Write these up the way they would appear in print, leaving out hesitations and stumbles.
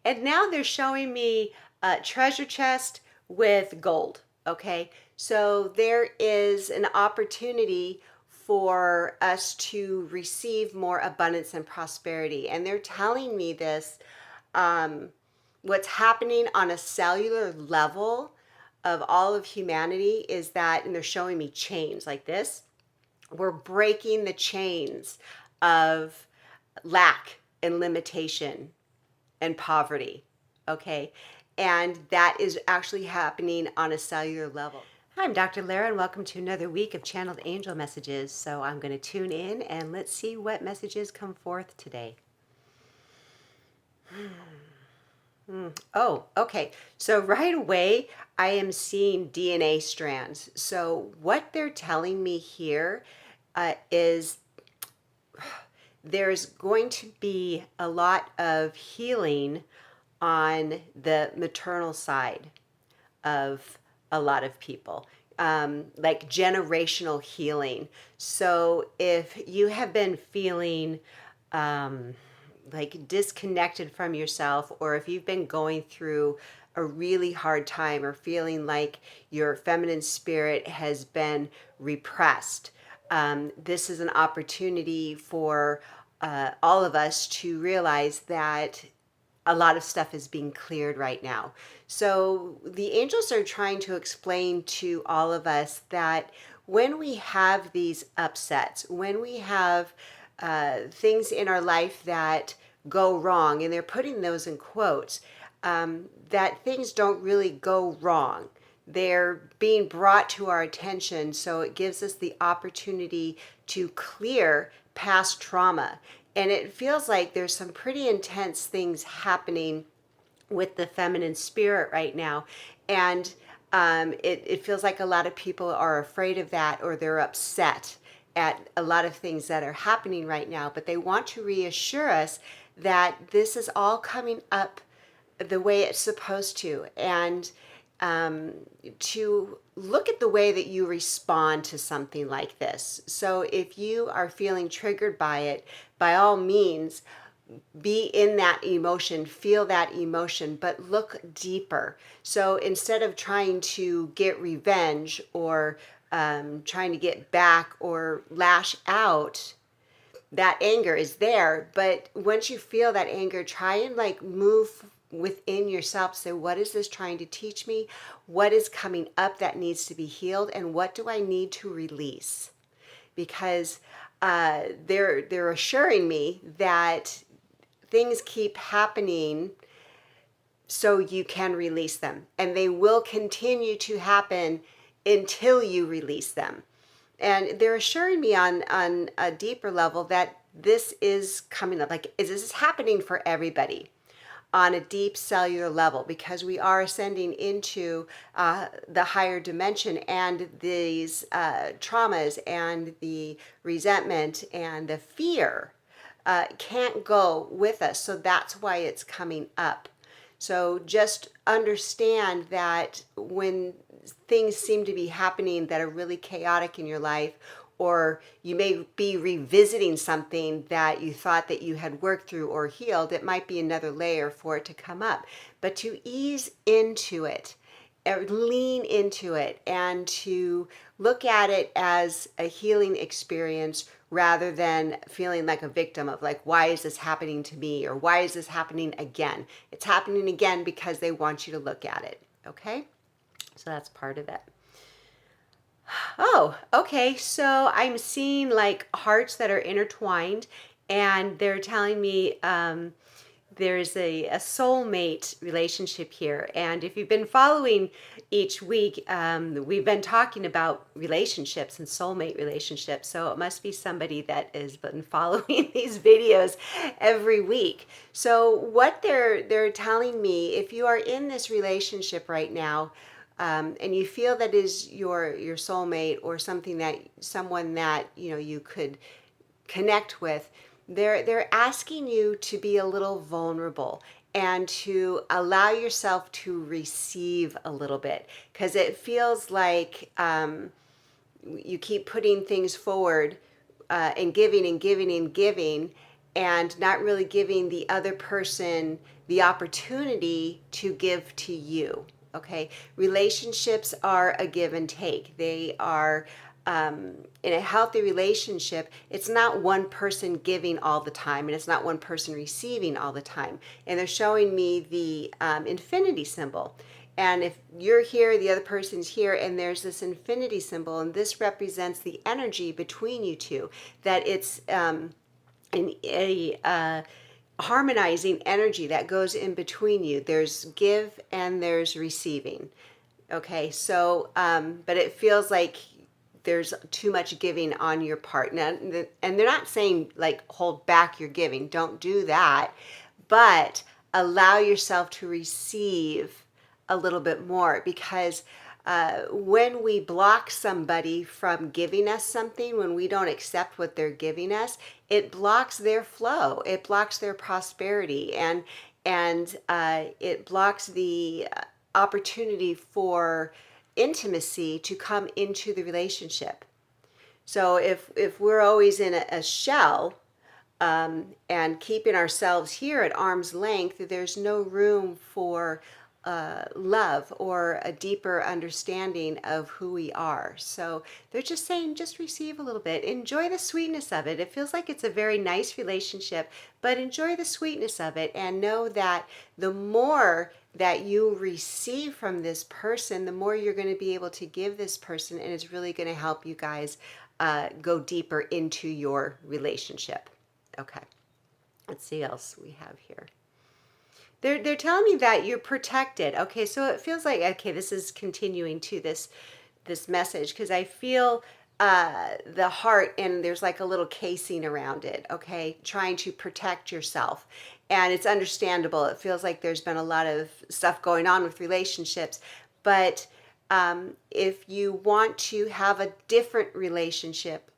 And now they're showing me a treasure chest with gold. Okay, so there is an opportunity for us to receive more abundance and prosperity. And they're telling me this, what's happening on a cellular level of all of humanity is that, and they're showing me chains like this. We're breaking the chains of lack and limitation and poverty. Okay. And that is actually happening on a cellular level. Hi, I'm Dr. Lara, and welcome to another week of Channeled Angel Messages. So I'm going to tune in and let's see what messages come forth today. Oh, okay. So right away, I am seeing DNA strands. So what they're telling me here is there's going to be a lot of healing on the maternal side of a lot of people, like generational healing. So if you have been feeling like disconnected from yourself, or if you've been going through a really hard time or feeling like your feminine spirit has been repressed, this is an opportunity for all of us to realize that a lot of stuff is being cleared right now. So the angels are trying to explain to all of us that when we have these upsets, when we have things in our life that go wrong, and they're putting those in quotes, that things don't really go wrong. They're being brought to our attention, so it gives us the opportunity to clear past trauma. And it feels like there's some pretty intense things happening with the feminine spirit right now. And it feels like a lot of people are afraid of that, or they're upset at a lot of things that are happening right now. But they want to reassure us that this is all coming up the way it's supposed to. And to look at the way that you respond to something like this. So if you are feeling triggered by it, by all means, be in that emotion, feel that emotion, but look deeper. So instead of trying to get revenge or trying to get back or lash out, that anger is there. But once you feel that anger, try and like move within yourself. Say, what is this trying to teach me? What is coming up that needs to be healed? And what do I need to release? Because they're assuring me that things keep happening so you can release them, and they will continue to happen until you release them. And they're assuring me on a deeper level that this is coming up, like this is happening for everybody on a deep cellular level, because we are ascending into the higher dimension, and these traumas and the resentment and the fear can't go with us. So that's why it's coming up. So just understand that when things seem to be happening that are really chaotic in your life, or you may be revisiting something that you thought that you had worked through or healed, it might be another layer for it to come up. But to ease into it, lean into it, and to look at it as a healing experience rather than feeling like a victim of like, why is this happening to me, or why is this happening again? It's happening again because they want you to look at it. Okay, so that's part of it. Oh, okay. So I'm seeing like hearts that are intertwined, and they're telling me there's a soulmate relationship here. And if you've been following each week, we've been talking about relationships and soulmate relationships. So it must be somebody that has been following these videos every week. So what they're telling me, if you are in this relationship right now, and you feel that is your soulmate, or someone that you could connect with, they're asking you to be a little vulnerable and to allow yourself to receive a little bit, because it feels like you keep putting things forward and giving and giving and giving, and not really giving the other person the opportunity to give to you. Okay, relationships are a give and take. They are, in a healthy relationship, it's not one person giving all the time and it's not one person receiving all the time. And they're showing me the infinity symbol. And if you're here, the other person's here, and there's this infinity symbol, and this represents the energy between you two, that it's a harmonizing energy that goes in between you. There's give and there's receiving. Okay, so, but it feels like there's too much giving on your part. Now, and they're not saying like hold back your giving, don't do that, but allow yourself to receive a little bit more, because when we block somebody from giving us something, when we don't accept what they're giving us, it blocks their flow, it blocks their prosperity, and it blocks the opportunity for intimacy to come into the relationship. So if we're always in a shell, and keeping ourselves here at arm's length, there's no room for love or a deeper understanding of who we are. So they're just saying, just receive a little bit. Enjoy the sweetness of it. It feels like it's a very nice relationship, but enjoy the sweetness of it, and know that the more that you receive from this person, the more you're going to be able to give this person, and it's really going to help you guys go deeper into your relationship. Okay, let's see what else we have here. They're telling me that you're protected. Okay, so it feels like, okay, this is continuing to this message, because I feel the heart, and there's like a little casing around it, okay, trying to protect yourself. And it's understandable. It feels like there's been a lot of stuff going on with relationships, but if you want to have a different relationship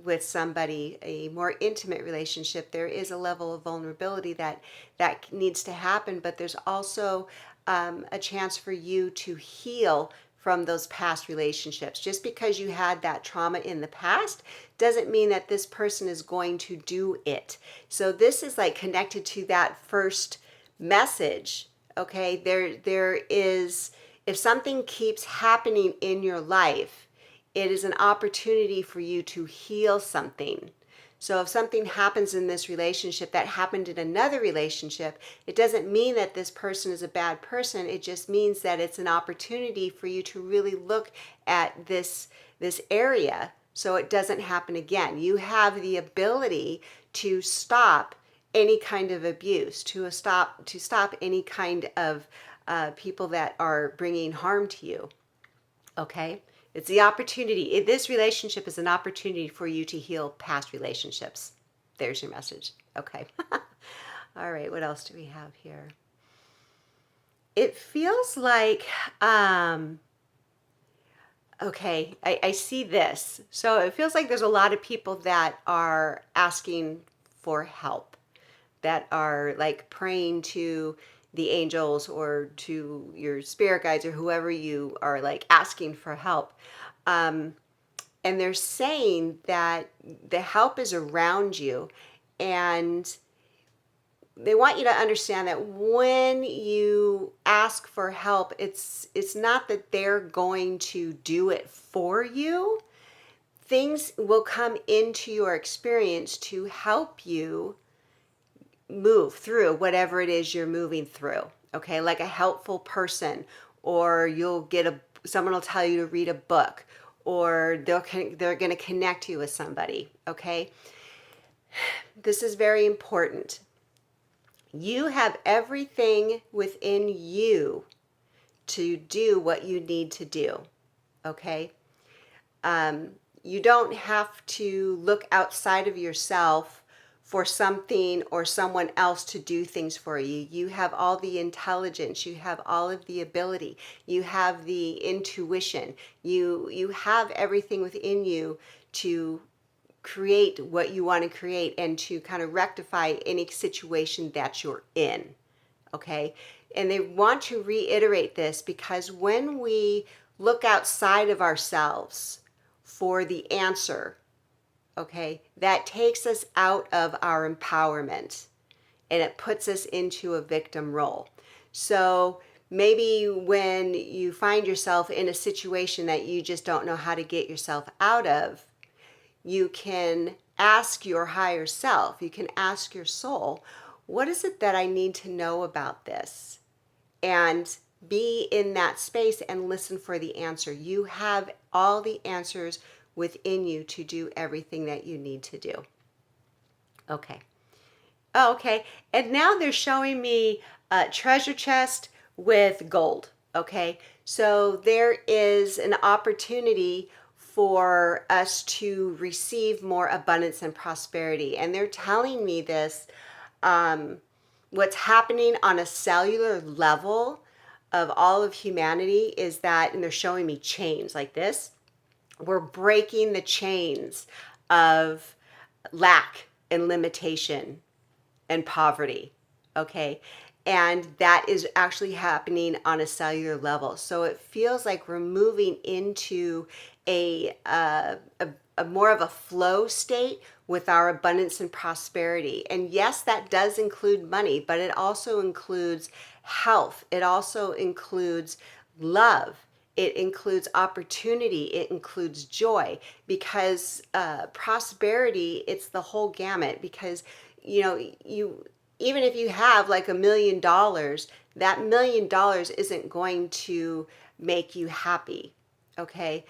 with somebody, a more intimate relationship, there is a level of vulnerability that needs to happen, but there's also a chance for you to heal from those past relationships. Just because you had that trauma in the past doesn't mean that this person is going to do it. So this is like connected to that first message. Okay, there is, if something keeps happening in your life, it is an opportunity for you to heal something. So if something happens in this relationship that happened in another relationship, it doesn't mean that this person is a bad person. It just means that it's an opportunity for you to really look at this area so it doesn't happen again. You have the ability to stop any kind of abuse, to stop any kind of people that are bringing harm to you. Okay? It's the opportunity. This relationship is an opportunity for you to heal past relationships. There's your message. Okay. All right. What else do we have here? It feels like, okay, I see this. So it feels like there's a lot of people that are asking for help, that are like praying to the angels or to your spirit guides or whoever you are like asking for help. And they're saying that the help is around you, and they want you to understand that when you ask for help, it's not that they're going to do it for you. Things will come into your experience to help you move through whatever it is you're moving through. Okay, like a helpful person, or you'll get someone will tell you to read a book, or they're going to connect you with somebody. Okay, this is very important. You have everything within you to do what you need to do. Okay, you don't have to look outside of yourself for something or someone else to do things for you. You have all the intelligence, you have all of the ability, you have the intuition, you have everything within you to create what you want to create and to kind of rectify any situation that you're in. Okay? And they want to reiterate this because when we look outside of ourselves for the answer, okay, that takes us out of our empowerment and it puts us into a victim role. So maybe when you find yourself in a situation that you just don't know how to get yourself out of, you can ask your higher self, you can ask your soul, what is it that I need to know about this? And be in that space and listen for the answer. You have all the answers within you to do everything that you need to do. Okay. Oh, okay. And now they're showing me a treasure chest with gold. Okay. So there is an opportunity for us to receive more abundance and prosperity. And they're telling me this, what's happening on a cellular level of all of humanity is that, and they're showing me chains like this, we're breaking the chains of lack and limitation and poverty. Okay. And that is actually happening on a cellular level. So it feels like we're moving into a more of a flow state with our abundance and prosperity. And yes, that does include money, but it also includes health. It also includes love. It includes opportunity. It includes joy, because prosperity, it's the whole gamut. Because you even if you have like $1 million, that $1 million isn't going to make you happy. Okay,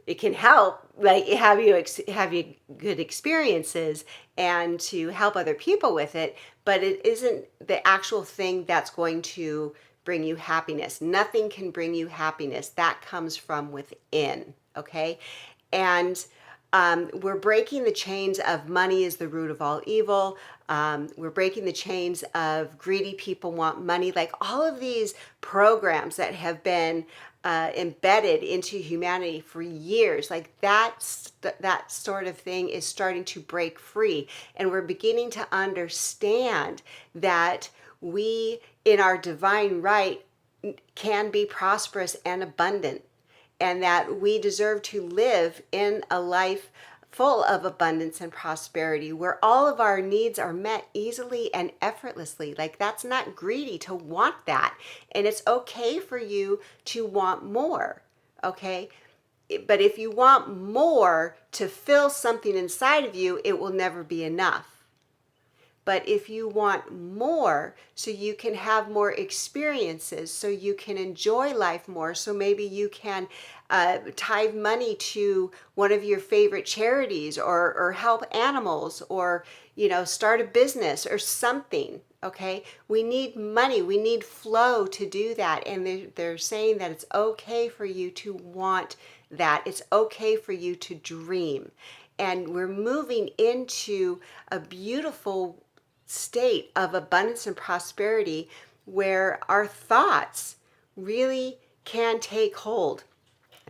it can help, like have you good experiences and to help other people with it, but it isn't the actual thing that's going to bring you happiness. Nothing can bring you happiness. That comes from within. Okay, and we're breaking the chains of money is the root of all evil. We're breaking the chains of greedy people want money. Like all of these programs that have been embedded into humanity for years, like that sort of thing is starting to break free. And we're beginning to understand that we, in our divine right, can be prosperous and abundant, and that we deserve to live in a life full of abundance and prosperity where all of our needs are met easily and effortlessly. Like that's not greedy to want that. And it's okay for you to want more. Okay. But if you want more to fill something inside of you, it will never be enough. But if you want more, so you can have more experiences, so you can enjoy life more, so maybe you can tithe money to one of your favorite charities, or help animals, or start a business or something. Okay, we need money, we need flow to do that, and they're saying that it's okay for you to want that. It's okay for you to dream. And we're moving into a beautiful state of abundance and prosperity where our thoughts really can take hold.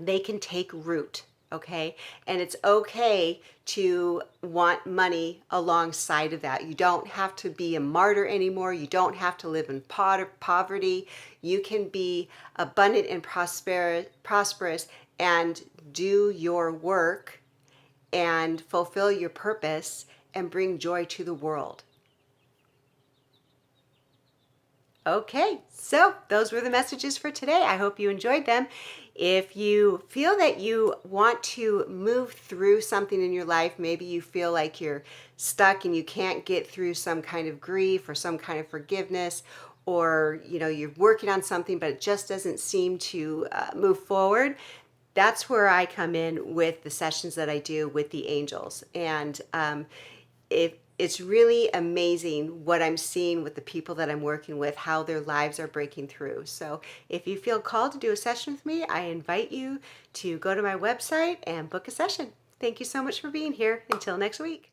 They can take root. Okay. And it's okay to want money alongside of that. You don't have to be a martyr anymore. You don't have to live in poverty. You can be abundant and prosperous and do your work and fulfill your purpose and bring joy to the world. Okay, so those were the messages for today. I hope you enjoyed them. If you feel that you want to move through something in your life, maybe you feel like you're stuck and you can't get through some kind of grief or some kind of forgiveness, or you're working on something but it just doesn't seem to move forward, that's where I come in with the sessions that I do with the angels. And it's really amazing what I'm seeing with the people that I'm working with, how their lives are breaking through. So if you feel called to do a session with me, I invite you to go to my website and book a session. Thank you so much for being here. Until next week.